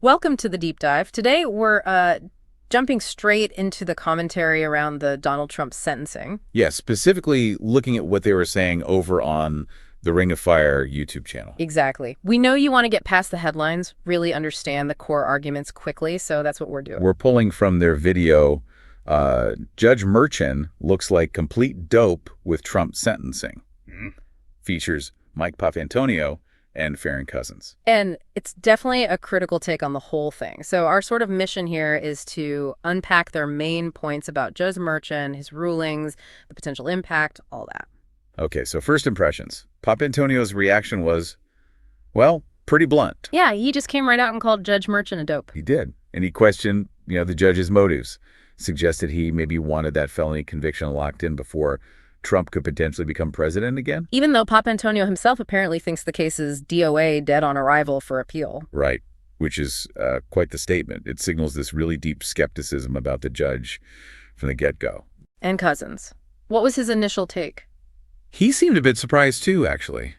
Welcome to the deep dive. Today we're jumping straight into the commentary around the Donald Trump sentencing. Yes, specifically looking at what they were saying over on the Ring of Fire YouTube channel. Exactly. We know you want to get past the headlines, really understand the core arguments quickly, so that's what we're doing. We're pulling from their video, Judge Merchan looks like complete dope with Trump sentencing. Features Mike Papantonio and Farron Cousins. And it's definitely a critical take on the whole thing. So our sort of mission here is to unpack their main points about Judge Merchan, his rulings, the potential impact, all that. Okay, so first impressions. Papantonio's reaction was, well, pretty blunt. Yeah, he just came right out and called Judge Merchan a dope. He did. And he questioned, the judge's motives, suggested he maybe wanted that felony conviction locked in before Trump could potentially become president again. Even though Papantonio himself apparently thinks the case is DOA, dead on arrival for appeal. Right, which is quite the statement. It signals this really deep skepticism about the judge from the get-go. And Cousins. What was his initial take? He seemed a bit surprised too, actually.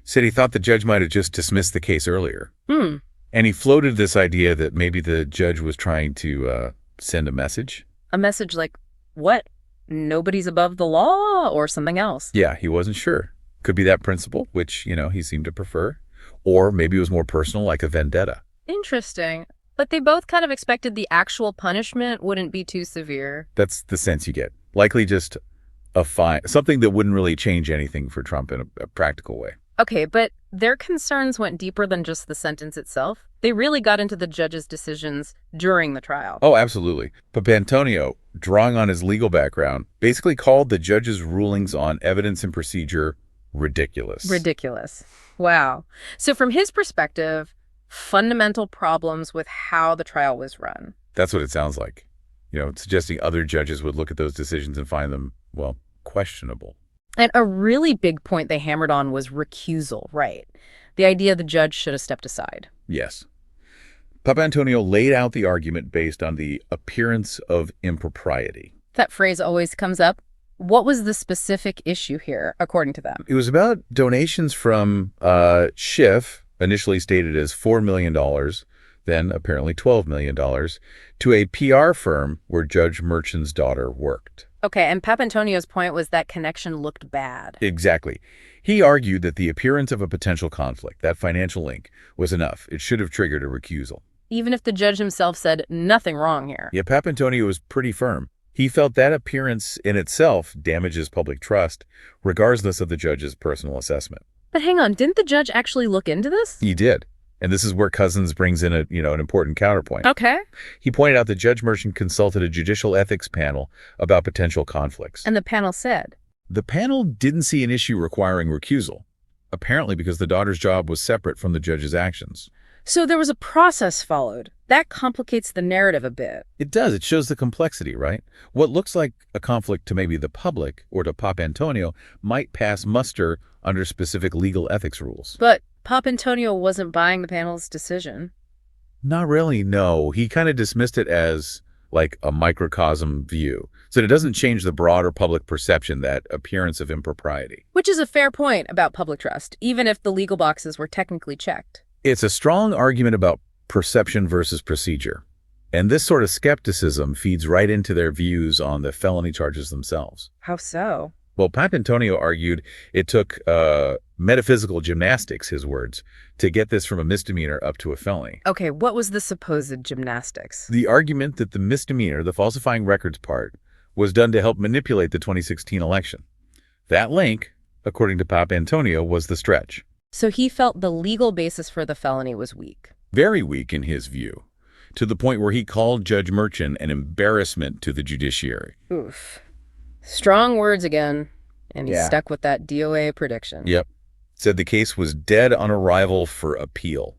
Said he thought the judge might have just dismissed the case earlier. And he floated this idea that maybe the judge was trying to send a message. A message like, what? Nobody's above the law or something else? Yeah, he wasn't sure. Could be that principle, which, he seemed to prefer. Or maybe it was more personal, like a vendetta. Interesting. But they both kind of expected the actual punishment wouldn't be too severe. That's the sense you get. Likely just a fine, something that wouldn't really change anything for Trump in a practical way. Okay, but their concerns went deeper than just the sentence itself. They really got into the judge's decisions during the trial. Oh, absolutely. Papantonio, drawing on his legal background, basically called the judge's rulings on evidence and procedure ridiculous. Ridiculous. Wow. So from his perspective, fundamental problems with how the trial was run. That's what it sounds like. Suggesting other judges would look at those decisions and find them, well, questionable. And a really big point they hammered on was recusal, right? The idea the judge should have stepped aside. Yes. Papantonio laid out the argument based on the appearance of impropriety. That phrase always comes up. What was the specific issue here, according to them? It was about donations from Schiff, initially stated as $4 million, then apparently $12 million, to a PR firm where Judge Merchan's daughter worked. Okay, and Papantonio's point was that connection looked bad. Exactly. He argued that the appearance of a potential conflict, that financial link, was enough. It should have triggered a recusal. Even if the judge himself said nothing wrong here. Yeah, Papantonio was pretty firm. He felt that appearance in itself damages public trust, regardless of the judge's personal assessment. But hang on, didn't the judge actually look into this? He did. And this is where Cousins brings in an important counterpoint. Okay. He pointed out that Judge Merchan consulted a judicial ethics panel about potential conflicts. And the panel said? The panel didn't see an issue requiring recusal, apparently because the daughter's job was separate from the judge's actions. So there was a process followed. That complicates the narrative a bit. It does. It shows the complexity, right? What looks like a conflict to maybe the public or to Papantonio might pass muster under specific legal ethics rules. But Papantonio wasn't buying the panel's decision. Not really, no. He kind of dismissed it as like a microcosm view. So it doesn't change the broader public perception, that appearance of impropriety. Which is a fair point about public trust, even if the legal boxes were technically checked. It's a strong argument about perception versus procedure. And this sort of skepticism feeds right into their views on the felony charges themselves. How so? Well, Papantonio argued it took metaphysical gymnastics, his words, to get this from a misdemeanor up to a felony. Okay, what was the supposed gymnastics? The argument that the misdemeanor, the falsifying records part, was done to help manipulate the 2016 election. That link, according to Papantonio, was the stretch. So he felt the legal basis for the felony was weak. Very weak in his view, to the point where he called Judge Merchan an embarrassment to the judiciary. Oof. Strong words again, and he Yeah. stuck with that DOA prediction. Yep. Said the case was dead on arrival for appeal,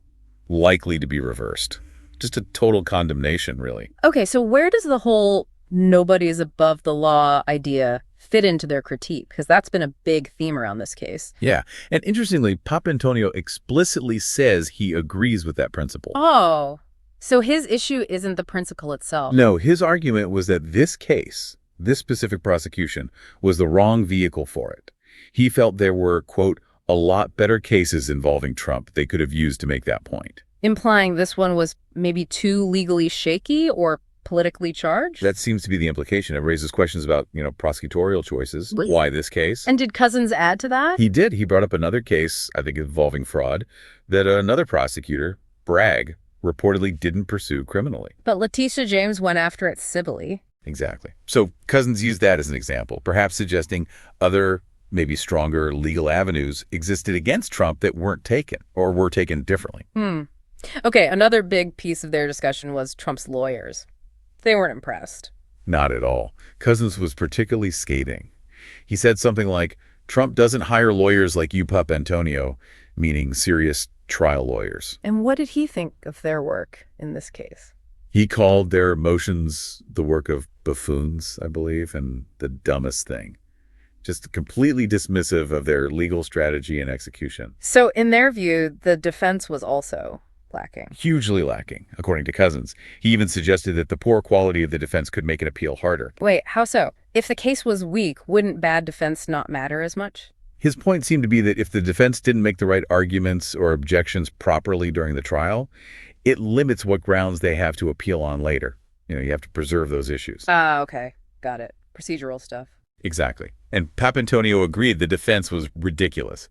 likely to be reversed. Just a total condemnation, really. Okay, so where does the whole nobody is above the law idea fit into their critique? Because that's been a big theme around this case. Yeah. And interestingly, Papantonio explicitly says he agrees with that principle. Oh, so his issue isn't the principle itself. No, his argument was that this case, this specific prosecution, was the wrong vehicle for it. He felt there were, quote, a lot better cases involving Trump they could have used to make that point. Implying this one was maybe too legally shaky or politically charged? That seems to be the implication. It raises questions about, prosecutorial choices. Why this case? And did Cousins add to that? He did. He brought up another case, I think involving fraud, that another prosecutor, Bragg, reportedly didn't pursue criminally. But Letitia James went after it civilly. Exactly. So Cousins used that as an example, perhaps suggesting other, maybe stronger legal avenues existed against Trump that weren't taken or were taken differently. Okay, another big piece of their discussion was Trump's lawyers. They weren't impressed. Not at all. Cousins was particularly scathing. He said something like, Trump doesn't hire lawyers like you, Pup Antonio, meaning serious trial lawyers. And what did he think of their work in this case? He called their motions the work of buffoons, I believe, and the dumbest thing. Just completely dismissive of their legal strategy and execution. So in their view, the defense was also lacking. Hugely lacking, according to Cousins. He even suggested that the poor quality of the defense could make an appeal harder. Wait, how so? If the case was weak, wouldn't bad defense not matter as much? His point seemed to be that if the defense didn't make the right arguments or objections properly during the trial, it limits what grounds they have to appeal on later. You have to preserve those issues. Ah, okay. Got it. Procedural stuff. Exactly. And Papantonio agreed the defense was ridiculous.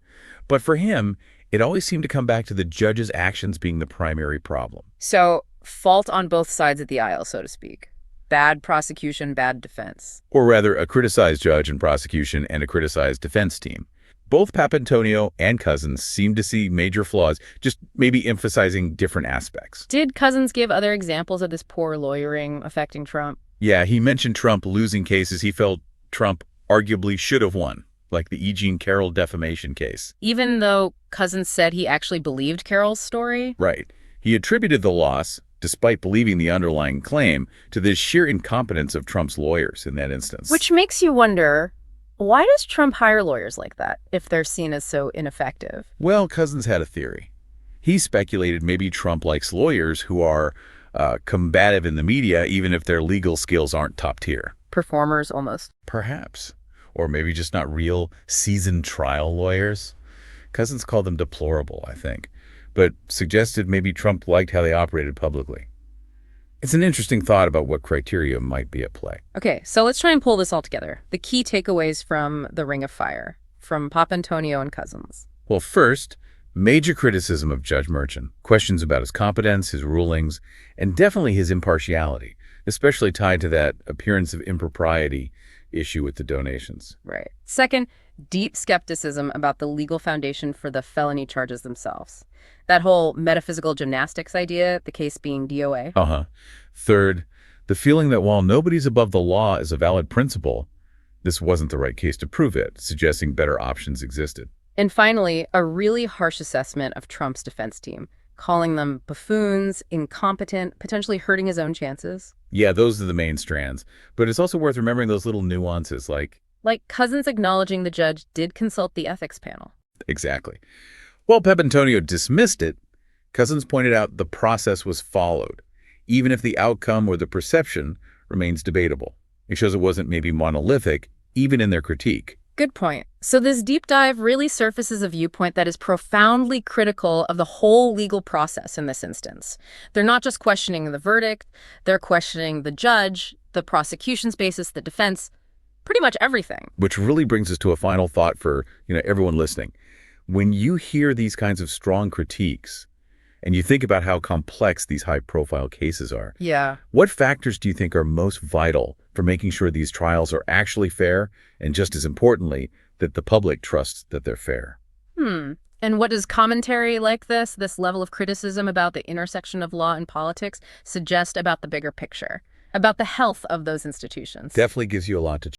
But for him, it always seemed to come back to the judge's actions being the primary problem. So, fault on both sides of the aisle, so to speak. Bad prosecution, bad defense. Or rather, a criticized judge in prosecution and a criticized defense team. Both Papantonio and Cousins seemed to see major flaws, just maybe emphasizing different aspects. Did Cousins give other examples of this poor lawyering affecting Trump? Yeah, he mentioned Trump losing cases he felt Trump arguably should have won, like the E. Jean Carroll defamation case. Even though Cousins said he actually believed Carroll's story? Right. He attributed the loss, despite believing the underlying claim, to the sheer incompetence of Trump's lawyers in that instance. Which makes you wonder, why does Trump hire lawyers like that if they're seen as so ineffective? Well, Cousins had a theory. He speculated maybe Trump likes lawyers who are combative in the media, even if their legal skills aren't top tier. Performers, almost. Perhaps. Or maybe just not real seasoned trial lawyers. Cousins called them deplorable, I think, but suggested maybe Trump liked how they operated publicly. It's an interesting thought about what criteria might be at play. Okay, so let's try and pull this all together. The key takeaways from the Ring of Fire, from Papantonio and Cousins. Well, first, major criticism of Judge Merchan, questions about his competence, his rulings, and definitely his impartiality, especially tied to that appearance of impropriety issue with the donations. Right. Second, deep skepticism about the legal foundation for the felony charges themselves. That whole metaphysical gymnastics idea, the case being DOA. Third, the feeling that while nobody's above the law is a valid principle, this wasn't the right case to prove it, suggesting better options existed. And finally, a really harsh assessment of Trump's defense team, calling them buffoons, incompetent, potentially hurting his own chances. Yeah, those are the main strands. But it's also worth remembering those little nuances like Cousins acknowledging the judge did consult the ethics panel. Exactly. While Papantonio dismissed it, Cousins pointed out the process was followed, even if the outcome or the perception remains debatable. It shows it wasn't maybe monolithic, even in their critique. Good point. So this deep dive really surfaces a viewpoint that is profoundly critical of the whole legal process in this instance. They're not just questioning the verdict, they're questioning the judge, the prosecution's basis, the defense, pretty much everything. Which really brings us to a final thought for, everyone listening. When you hear these kinds of strong critiques, and you think about how complex these high-profile cases are, what factors do you think are most vital for making sure these trials are actually fair, and just as importantly, that the public trusts that they're fair? And what does commentary like this level of criticism about the intersection of law and politics, suggest about the bigger picture, about the health of those institutions? Definitely gives you a lot to